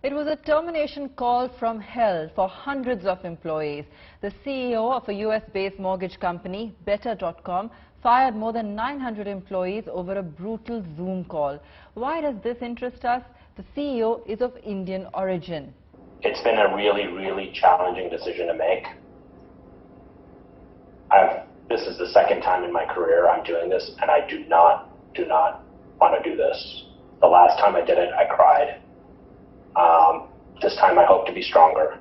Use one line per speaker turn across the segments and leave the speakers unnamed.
It was a termination call from hell for hundreds of employees. The CEO of a US-based mortgage company, Better.com, fired more than 900 employees over a brutal Zoom call. Why does this interest us? The CEO is of Indian origin.
It's been a really challenging decision to make. This is the second time in my career I'm doing this, and I do not want to do this. The last time I did it, I cried. This time I hope to be stronger.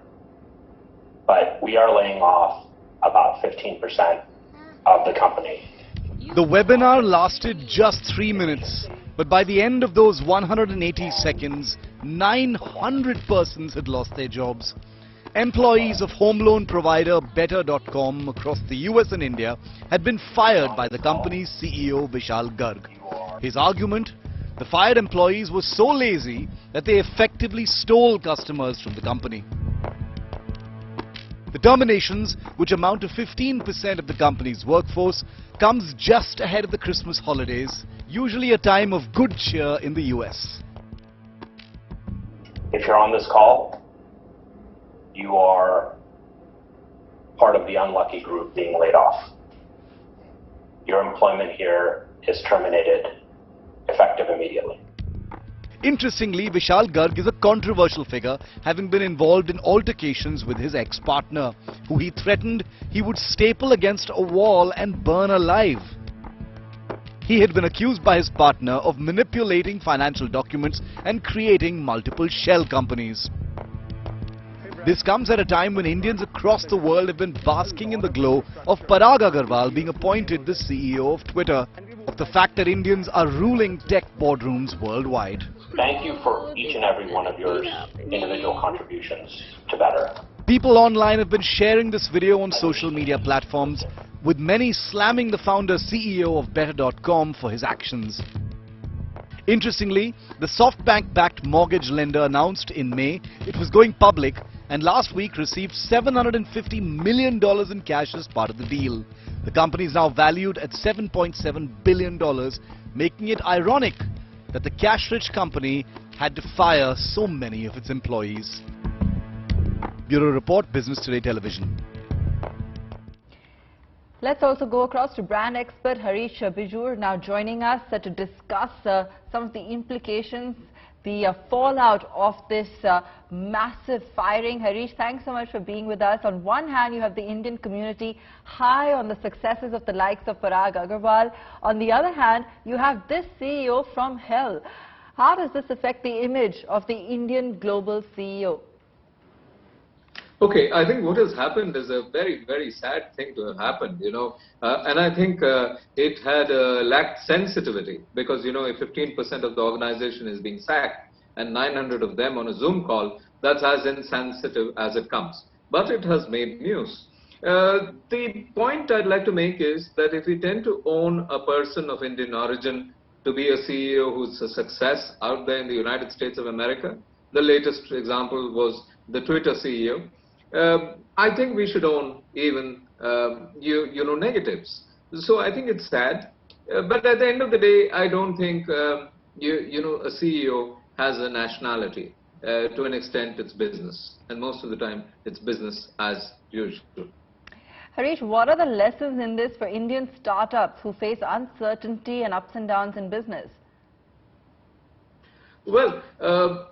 But we are laying off about 15% of the company.
The webinar lasted just 3 minutes, but by the end of those 180 seconds, 900 persons had lost their jobs. Employees of home loan provider Better.com across the US and India had been fired by the company's CEO Vishal Garg. His argument? The fired employees were so lazy that they effectively stole customers from the company. The terminations, which amount to 15% of the company's workforce, comes just ahead of the Christmas holidays, usually a time of good cheer in the US.
If you're on this call, you are part of the unlucky group being laid off. Your employment here is terminated, effective immediately.
Interestingly, Vishal Garg is a controversial figure, having been involved in altercations with his ex-partner, who he threatened he would staple against a wall and burn alive. He had been accused by his partner of manipulating financial documents and creating multiple shell companies. This comes at a time when Indians across the world have been basking in the glow of Parag Agrawal being appointed the CEO of Twitter, of the fact that Indians are ruling tech boardrooms worldwide.
Thank you for each and every one of your individual contributions to Better.
People online have been sharing this video on social media platforms, with many slamming the founder CEO of Better.com for his actions. Interestingly, the SoftBank-backed mortgage lender announced in May it was going public and last week received $750 million in cash as part of the deal. The company is now valued at $7.7 billion, making it ironic that the cash-rich company had to fire so many of its employees. Bureau Report, Business Today Television.
Let's also go across to brand expert Harish Bijur, now joining us to discuss some of the implications, the fallout of this massive firing. Harish, thanks so much for being with us. On one hand, you have the Indian community high on the successes of the likes of Parag Agrawal. On the other hand, you have this CEO from hell. How does this affect the image of the Indian global CEO?
Okay, I think what has happened is a very sad thing to have happened, and I think it had lacked sensitivity because, if 15% of the organization is being sacked and 900 of them on a Zoom call, that's as insensitive as it comes. But it has made news. The point I'd like to make is that if we tend to own a person of Indian origin to be a CEO who's a success out there in the United States of America, the latest example was the Twitter CEO, I think we should own even, negatives. So I think it's sad. But at the end of the day, I don't think, a CEO has a nationality. To an extent, it's business. And most of the time, it's business as usual.
Harish, what are the lessons in this for Indian startups who face uncertainty and ups and downs in business?
Well,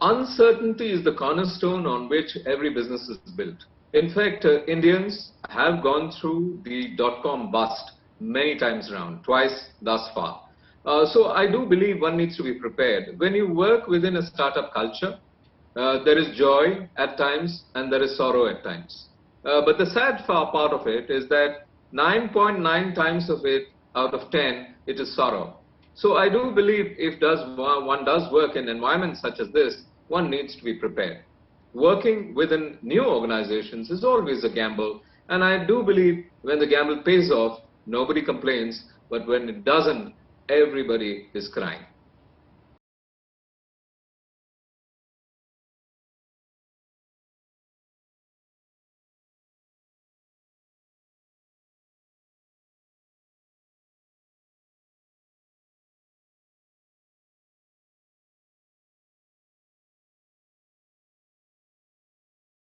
uncertainty is the cornerstone on which every business is built. In fact, Indians have gone through the dot-com bust many times around, twice thus far. So I do believe one needs to be prepared. When you work within a startup culture, there is joy at times and there is sorrow at times. But the sad part of it is that 9.9 times of it out of 10, it is sorrow. So I do believe if one does work in environments such as this, one needs to be prepared. Working within new organizations is always a gamble, and I do believe when the gamble pays off, nobody complains, but when it doesn't, everybody is crying.